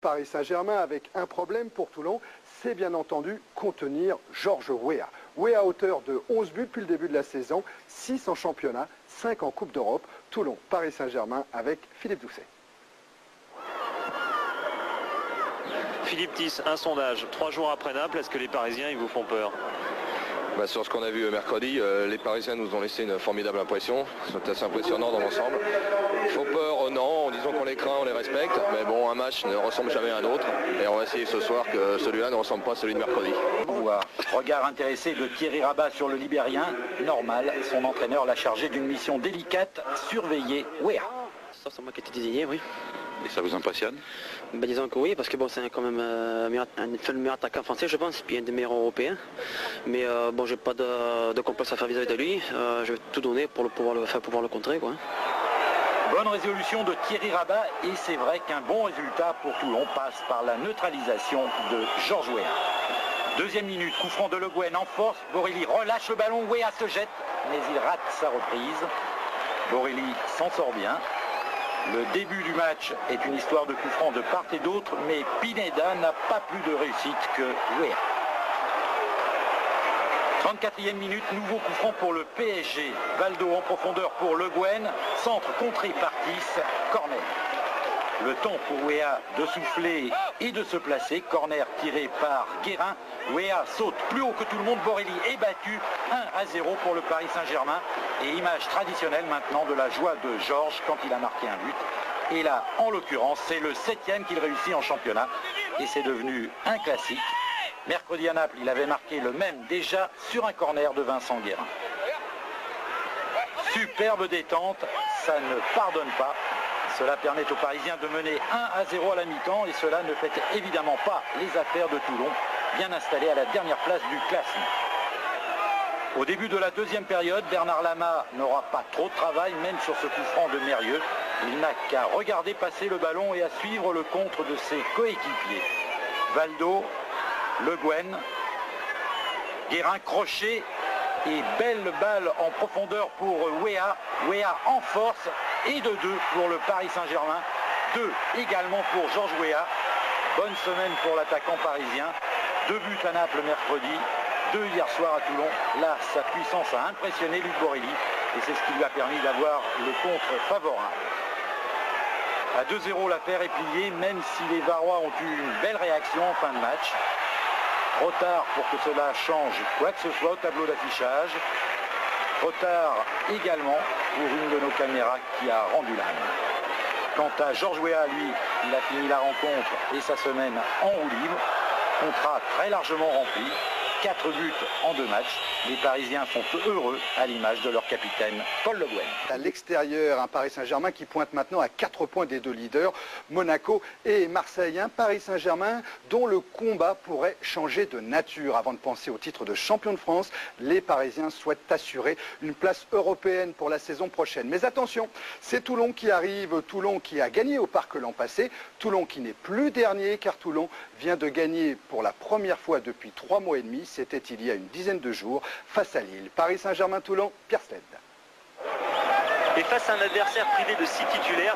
Paris Saint-Germain avec un problème pour Toulon, c'est bien entendu contenir Georges Weah. Weah auteur de 11 buts depuis le début de la saison, 6 en championnat, 5 en Coupe d'Europe. Toulon, Paris Saint-Germain avec Philippe Doucet. Philippe Tiss, un sondage, 3 jours après Naples, est-ce que les Parisiens ils vous font peur? Sur ce qu'on a vu mercredi, les Parisiens nous ont laissé une formidable impression. C'est assez impressionnant dans l'ensemble. Faut peur, non, en disant qu'on les craint, on les respecte. Mais bon, un match ne ressemble jamais à un autre. Et on va essayer ce soir que celui-là ne ressemble pas à celui de mercredi. Regard intéressé de Thierry Rabat sur le Libérien. Normal, son entraîneur l'a chargé d'une mission délicate, surveiller Weah. Ça, c'est moi qui ai été désigné, oui. Et ça vous impressionne? Disons que oui, parce que bon, c'est quand même un meilleur attaquant français, je pense, puis un des meilleurs européens. Mais bon, j'ai pas de complexe à faire vis-à-vis de lui. Je vais tout donner pour pouvoir le contrer, quoi. Bonne résolution de Thierry Rabat, et c'est vrai qu'un bon résultat pour Toulon passe par la neutralisation de Georges Weah. Deuxième minute, coup franc de Le Guen en force. Borély relâche le ballon, Weah se jette, mais il rate sa reprise. Borély s'en sort bien. Le début du match est une histoire de coup franc de part et d'autre, mais Pineda n'a pas plus de réussite que Weah. 34e minute, nouveau coup franc pour le PSG. Valdo en profondeur pour Le Guen, centre contré par Tiss, corner. Le temps pour Weah de souffler et de se placer, corner tiré par Guérin. Weah saute plus haut que tout le monde, Borély est battu, 1-0 pour le Paris Saint-Germain. Et image traditionnelle maintenant de la joie de Georges quand il a marqué un but. Et là, en l'occurrence, c'est le 7e qu'il réussit en championnat. Et c'est devenu un classique. Mercredi à Naples, il avait marqué le même déjà sur un corner de Vincent Guérin. Superbe détente, ça ne pardonne pas. Cela permet aux Parisiens de mener 1-0 à la mi-temps et cela ne fait évidemment pas les affaires de Toulon, bien installé à la dernière place du classement. Au début de la deuxième période, Bernard Lama n'aura pas trop de travail, même sur ce coup franc de Mérieux. Il n'a qu'à regarder passer le ballon et à suivre le contre de ses coéquipiers. Valdo, Le Guen, Guérin crochet et belle balle en profondeur pour Weah. Weah en force et de 2 pour le Paris Saint-Germain. 2 également pour Georges Weah. Bonne semaine pour l'attaquant parisien. 2 buts à Naples mercredi. 2 hier soir à Toulon. Là, sa puissance a impressionné Luc Borély et c'est ce qui lui a permis d'avoir le contre favorable. À 2-0, l'affaire est pliée, même si les Varois ont eu une belle réaction en fin de match. Trop tard pour que cela change quoi que ce soit au tableau d'affichage. Trop tard également pour une de nos caméras qui a rendu l'âme. Quant à Georges Weah, lui, il a fini la rencontre et sa semaine en roue libre. Contrat très largement rempli. 4 buts en 2 matchs. Les Parisiens sont heureux à l'image de leur capitaine Paul Le Guen. À l'extérieur, un Paris Saint-Germain qui pointe maintenant à 4 points des 2 leaders, Monaco et Marseille. Un Paris Saint-Germain dont le combat pourrait changer de nature. Avant de penser au titre de champion de France, les Parisiens souhaitent assurer une place européenne pour la saison prochaine. Mais attention, c'est Toulon qui arrive, Toulon qui a gagné au Parc l'an passé, Toulon qui n'est plus dernier car Toulon vient de gagner pour la première fois depuis 3 mois et demi. C'était il y a une dizaine de jours face à Lille. Paris Saint-Germain-Toulon, Pierre Sled. Et face à un adversaire privé de 6 titulaires,